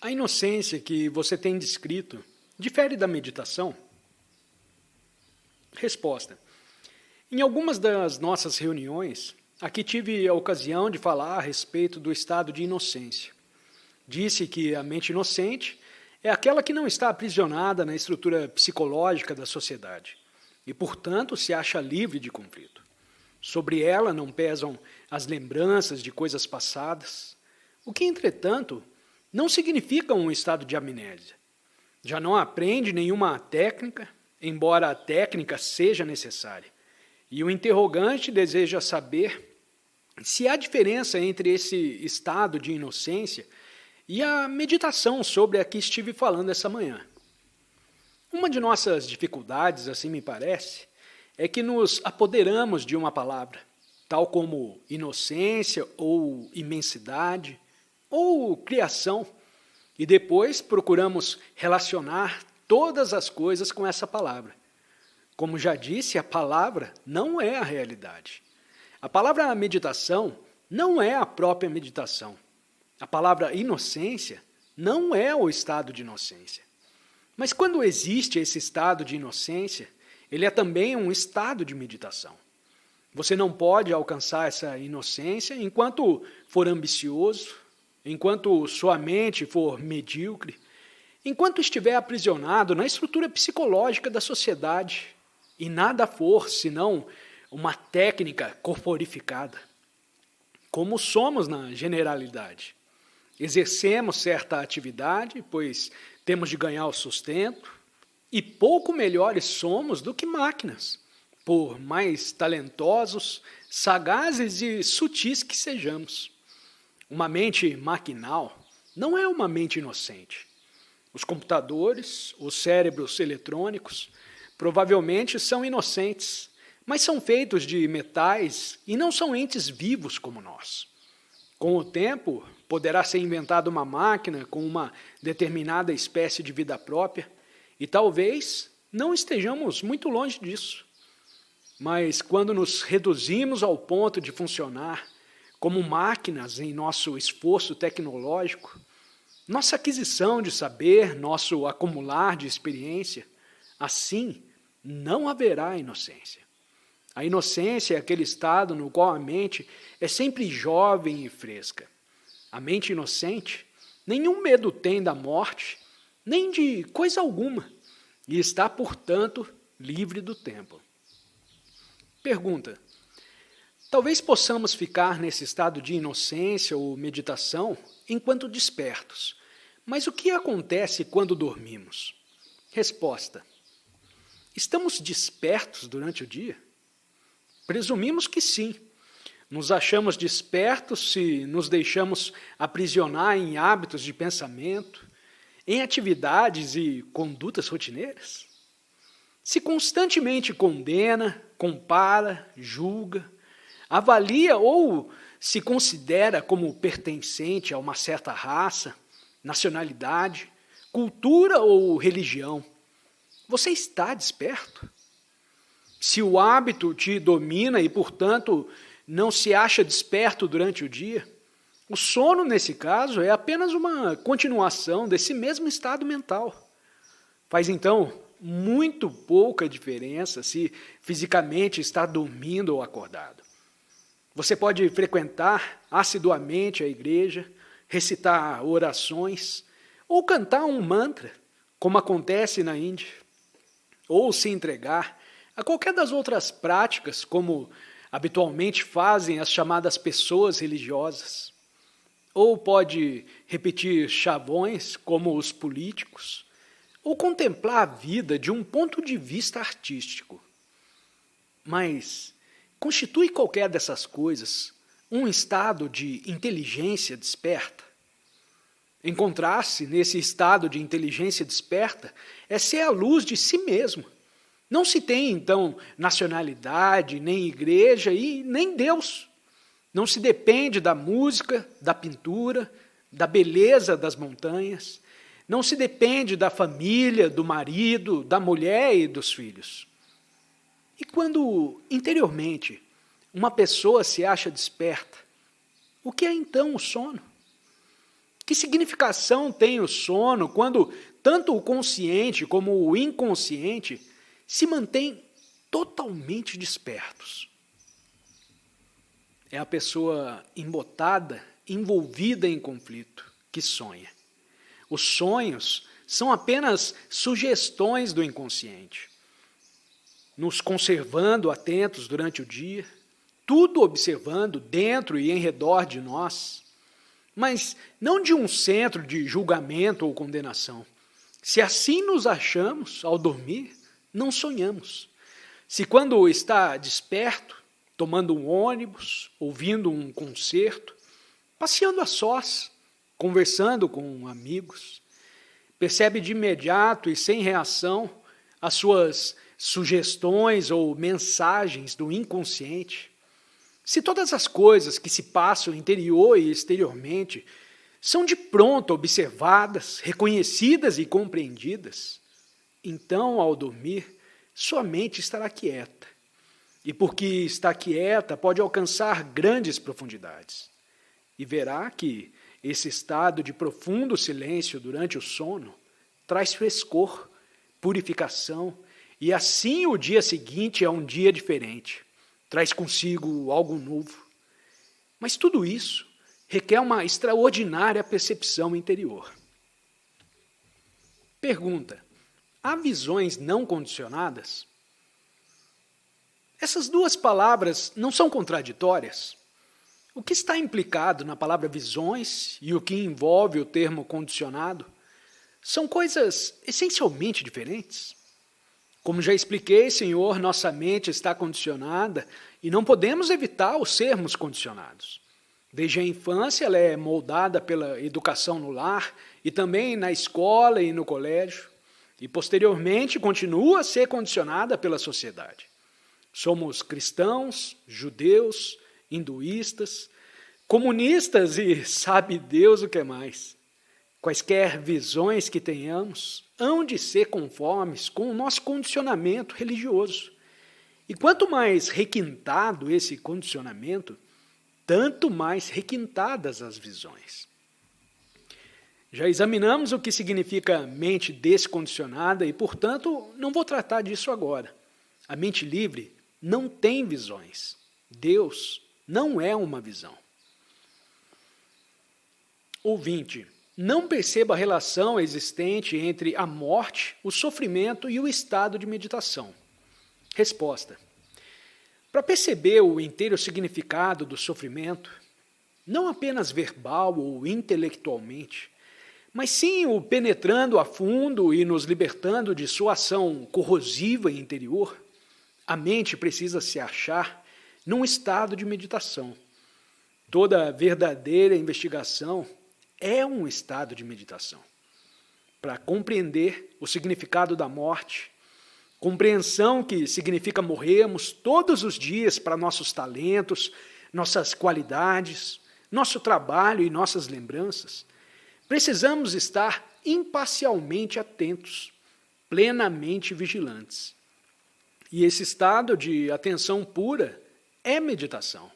A inocência que você tem descrito difere da meditação? Resposta. Em algumas das nossas reuniões, aqui tive a ocasião de falar a respeito do estado de inocência. Disse que a mente inocente é aquela que não está aprisionada na estrutura psicológica da sociedade e, portanto, se acha livre de conflito. Sobre ela não pesam as lembranças de coisas passadas, o que, entretanto, não significa um estado de amnésia. Já não aprende nenhuma técnica, embora a técnica seja necessária. E o interrogante deseja saber se há diferença entre esse estado de inocência e a meditação sobre a que estive falando essa manhã. Uma de nossas dificuldades, assim me parece, é que nos apoderamos de uma palavra, tal como inocência ou imensidade ou criação, e depois procuramos relacionar todas as coisas com essa palavra. Como já disse, a palavra não é a realidade. A palavra meditação não é a própria meditação. A palavra inocência não é o estado de inocência. Mas quando existe esse estado de inocência, ele é também um estado de meditação. Você não pode alcançar essa inocência enquanto for ambicioso, enquanto sua mente for medíocre, enquanto estiver aprisionado na estrutura psicológica da sociedade e nada for senão uma técnica corporificada. Como somos na generalidade. Exercemos certa atividade, pois temos de ganhar o sustento, e pouco melhores somos do que máquinas, por mais talentosos, sagazes e sutis que sejamos. Uma mente maquinal não é uma mente inocente. Os computadores, os cérebros eletrônicos, provavelmente são inocentes, mas são feitos de metais e não são entes vivos como nós. Com o tempo, poderá ser inventada uma máquina com uma determinada espécie de vida própria, e talvez não estejamos muito longe disso. Mas quando nos reduzimos ao ponto de funcionar como máquinas em nosso esforço tecnológico, nossa aquisição de saber, nosso acumular de experiência, assim não haverá inocência. A inocência é aquele estado no qual a mente é sempre jovem e fresca. A mente inocente nenhum medo tem da morte, nem de coisa alguma, e está, portanto, livre do tempo. Pergunta. Talvez possamos ficar nesse estado de inocência ou meditação enquanto despertos. Mas o que acontece quando dormimos? Resposta. Estamos despertos durante o dia? Presumimos que sim. Nos achamos despertos se nos deixamos aprisionar em hábitos de pensamento, em atividades e condutas rotineiras? Se constantemente condena, compara, julga, avalia ou se considera como pertencente a uma certa raça, nacionalidade, cultura ou religião, você está desperto? Se o hábito te domina e, portanto, não se acha desperto durante o dia, o sono, nesse caso, é apenas uma continuação desse mesmo estado mental. Faz, então, muito pouca diferença se fisicamente está dormindo ou acordado. Você pode frequentar assiduamente a igreja, recitar orações ou cantar um mantra, como acontece na Índia, ou se entregar a qualquer das outras práticas, como habitualmente fazem as chamadas pessoas religiosas. Ou pode repetir chavões, como os políticos, ou contemplar a vida de um ponto de vista artístico. Mas constitui qualquer dessas coisas um estado de inteligência desperta? Encontrar-se nesse estado de inteligência desperta é ser a luz de si mesmo. Não se tem, então, nacionalidade, nem igreja e nem Deus. Não se depende da música, da pintura, da beleza das montanhas. Não se depende da família, do marido, da mulher e dos filhos. E quando, interiormente, uma pessoa se acha desperta, o que é então o sono? Que significação tem o sono quando tanto o consciente como o inconsciente se mantêm totalmente despertos? É a pessoa embotada, envolvida em conflito, que sonha. Os sonhos são apenas sugestões do inconsciente, nos conservando atentos durante o dia, tudo observando dentro e em redor de nós, mas não de um centro de julgamento ou condenação. Se assim nos achamos ao dormir, não sonhamos. Se quando está desperto, tomando um ônibus, ouvindo um concerto, passeando a sós, conversando com amigos, percebe de imediato e sem reação as suas sugestões ou mensagens do inconsciente. Se todas as coisas que se passam interior e exteriormente são de pronto observadas, reconhecidas e compreendidas, então, ao dormir, sua mente estará quieta. E porque está quieta, pode alcançar grandes profundidades. E verá que esse estado de profundo silêncio durante o sono traz frescor, purificação, e assim o dia seguinte é um dia diferente. Traz consigo algo novo. Mas tudo isso requer uma extraordinária percepção interior. Pergunta: há visões não condicionadas? Essas duas palavras não são contraditórias? O que está implicado na palavra visões e o que envolve o termo condicionado são coisas essencialmente diferentes. Como já expliquei, Senhor, nossa mente está condicionada e não podemos evitar os sermos condicionados. Desde a infância, ela é moldada pela educação no lar e também na escola e no colégio, e posteriormente continua a ser condicionada pela sociedade. Somos cristãos, judeus, hinduístas, comunistas e sabe Deus o que mais. Quaisquer visões que tenhamos hão de ser conformes com o nosso condicionamento religioso. E quanto mais requintado esse condicionamento, tanto mais requintadas as visões. Já examinamos o que significa mente descondicionada e, portanto, não vou tratar disso agora. A mente livre não tem visões. Deus não é uma visão. Ouvinte, não perceba a relação existente entre a morte, o sofrimento e o estado de meditação. Resposta: para perceber o inteiro significado do sofrimento, não apenas verbal ou intelectualmente, mas sim o penetrando a fundo e nos libertando de sua ação corrosiva e interior, a mente precisa se achar num estado de meditação. Toda verdadeira investigação é um estado de meditação. Para compreender o significado da morte, compreensão que significa morrermos todos os dias para nossos talentos, nossas qualidades, nosso trabalho e nossas lembranças, precisamos estar imparcialmente atentos, plenamente vigilantes. E esse estado de atenção pura é meditação.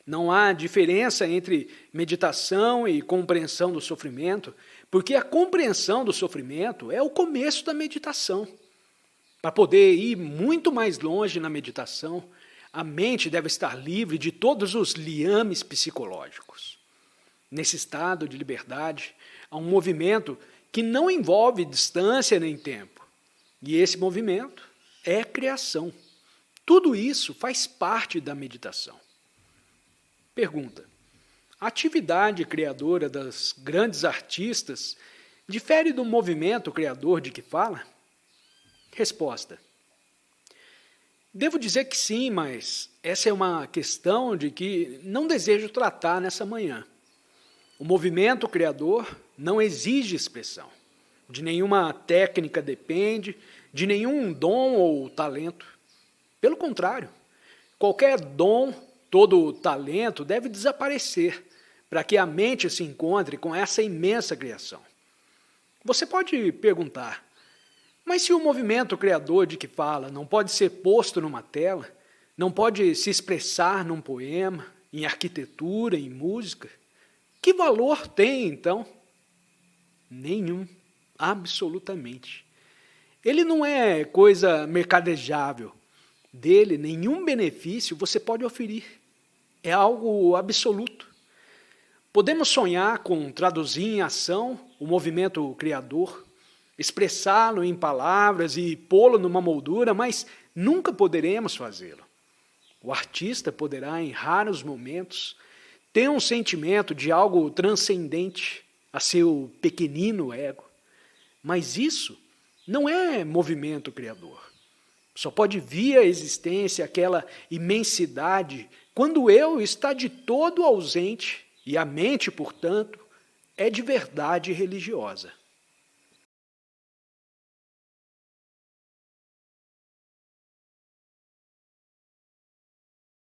Não há diferença entre meditação e compreensão do sofrimento, porque a compreensão do sofrimento é o começo da meditação. Para poder ir muito mais longe na meditação, a mente deve estar livre de todos os liames psicológicos. Nesse estado de liberdade, há um movimento que não envolve distância nem tempo. E esse movimento é criação. Tudo isso faz parte da meditação. Pergunta: a atividade criadora das grandes artistas difere do movimento criador de que fala? Resposta: devo dizer que sim, mas essa é uma questão de que não desejo tratar nessa manhã. O movimento criador não exige expressão. De nenhuma técnica depende, de nenhum dom ou talento. Pelo contrário, qualquer dom, todo talento deve desaparecer para que a mente se encontre com essa imensa criação. Você pode perguntar: mas se o movimento criador de que fala não pode ser posto numa tela, não pode se expressar num poema, em arquitetura, em música, que valor tem, então? Nenhum, absolutamente. Ele não é coisa mercadejável. Dele, nenhum benefício você pode oferir. É algo absoluto. Podemos sonhar com traduzir em ação o movimento criador, expressá-lo em palavras e pô-lo numa moldura, mas nunca poderemos fazê-lo. O artista poderá, em raros momentos, ter um sentimento de algo transcendente a seu pequenino ego, mas isso não é movimento criador. Só pode vir à existência aquela imensidade quando o eu está de todo ausente e a mente, portanto, é de verdade religiosa.